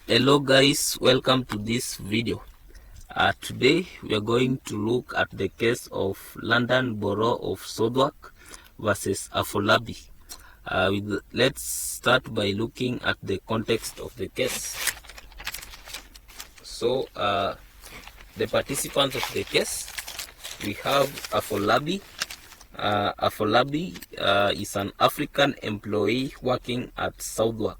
Hello guys, welcome to this video. Today we are going to look at the case of London Borough of Southwark versus Afolabi. Let's start by looking at the context of the case. So the participants of the case, we have Afolabi. Afolabi is an African employee working at Southwark.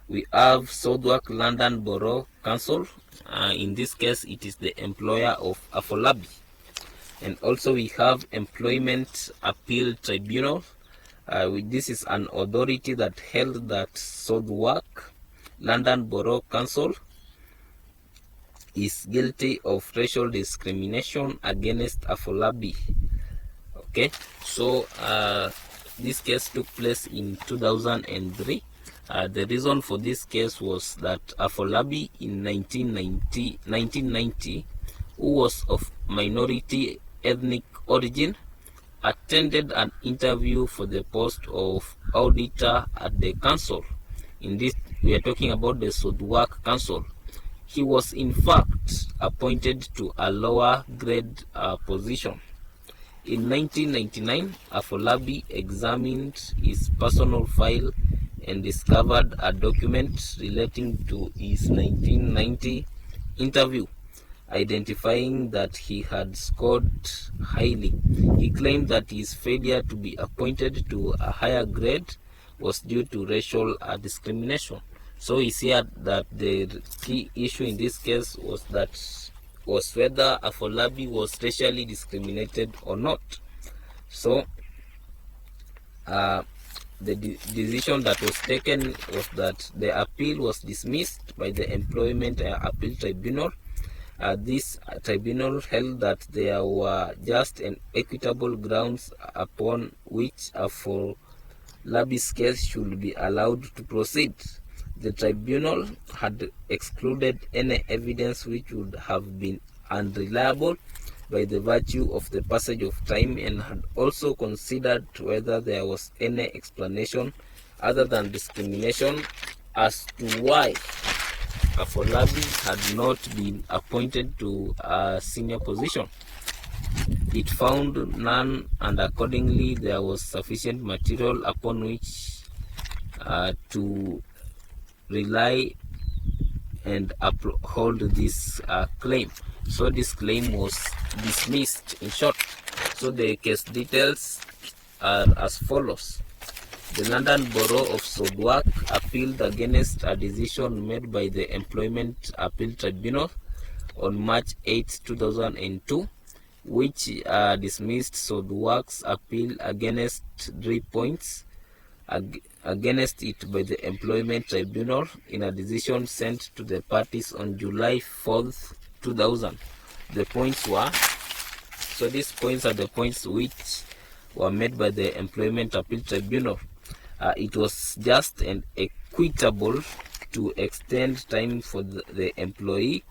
We have Southwark London Borough Council. In this case, it is the employer of Afolabi. And also we have Employment Appeal Tribunal. This is an authority that held that Southwark London Borough Council is guilty of racial discrimination against Afolabi. Okay, so this case took place in 2003. The reason for this case was that Afolabi in 1990, who was of minority ethnic origin, attended an interview for the post of auditor at the council. In this, we are talking about the Southwark Council. He was in fact appointed to a lower grade position. In 1999, Afolabi examined his personal file and discovered a document relating to his 1990 interview, identifying that he had scored highly. He claimed that his failure to be appointed to a higher grade was due to racial discrimination. So he said that the key issue in this case was whether Afolabi was racially discriminated or not. So the decision that was taken was that the appeal was dismissed by the Employment Appeal Tribunal. This tribunal held that there were just and equitable grounds upon which Afolabi's case should be allowed to proceed. The tribunal had excluded any evidence which would have been unreliable by the virtue of the passage of time, and had also considered whether there was any explanation other than discrimination as to why Afolabi had not been appointed to a senior position. It found none, and accordingly there was sufficient material upon which to rely and uphold this claim. So this claim was dismissed, in short. So the case details are as follows. The London Borough of Southwark appealed against a decision made by the Employment Appeal Tribunal on March 8, 2002, which dismissed Southwark's appeal against 3 points against it by the Employment Tribunal in a decision sent to the parties on July 4th, 2000. The points were, so these points are the points which were made by the Employment Appeal Tribunal. It was just and equitable to extend time for the employee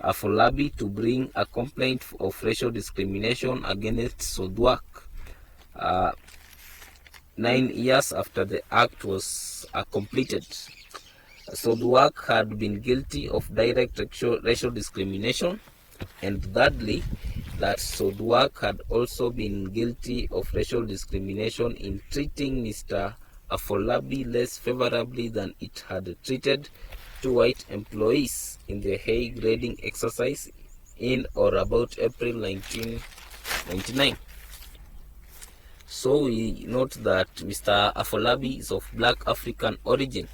Afolabi to bring a complaint of racial discrimination against Southwark 9 years after the act was completed. Southwark had been guilty of direct racial discrimination, and thirdly, that Southwark had also been guilty of racial discrimination in treating Mr. Afolabi less favorably than it had treated 2 white employees in the hay grading exercise in or about April 1999. So we note that Mr. Afolabi is of black African origin.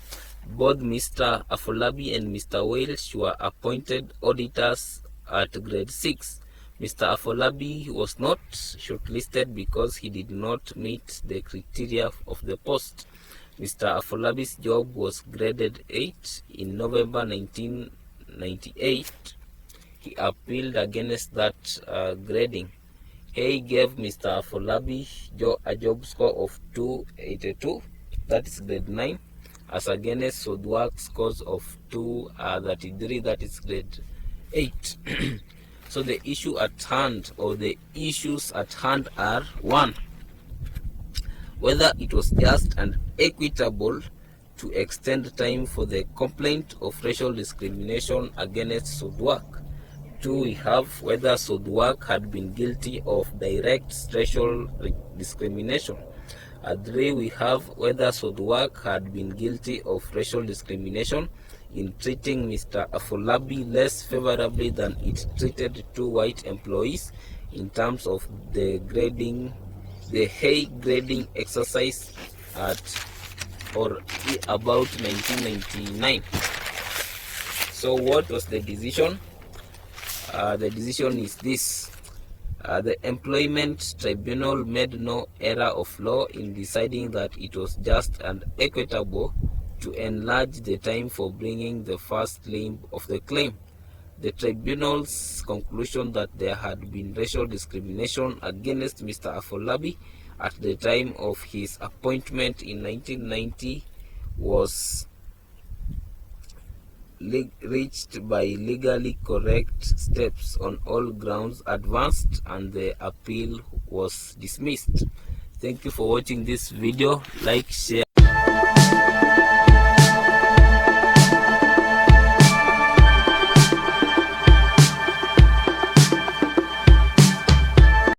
Both Mr. Afolabi and Mr. Welsh were appointed auditors at grade 6. Mr. Afolabi was not shortlisted because he did not meet the criteria of the post. Mr. Afolabi's job was graded 8 in November 1998. He appealed against that grading. He gave Mr. Afolabi a job score of 282, that is grade 9, as against Southwark's scores of 233, that is grade 8. So the issue at hand, or the issues at hand, are 1. Whether it was just and equitable to extend time for the complaint of racial discrimination against Southwark. 2. We have whether Southwark had been guilty of direct racial discrimination. 3. We have whether Southwark had been guilty of racial discrimination in treating Mr. Afolabi less favorably than it treated 2 white employees in terms of the hay grading exercise at or about 1999. So what was the decision? The decision is this. The Employment Tribunal made no error of law in deciding that it was just and equitable to enlarge the time for bringing the first claim of the claim. The tribunal's conclusion that there had been racial discrimination against Mr. Afolabi at the time of his appointment in 1990 was reached by legally correct steps on all grounds advanced, and the appeal was dismissed. Thank you for watching this video. Like, share.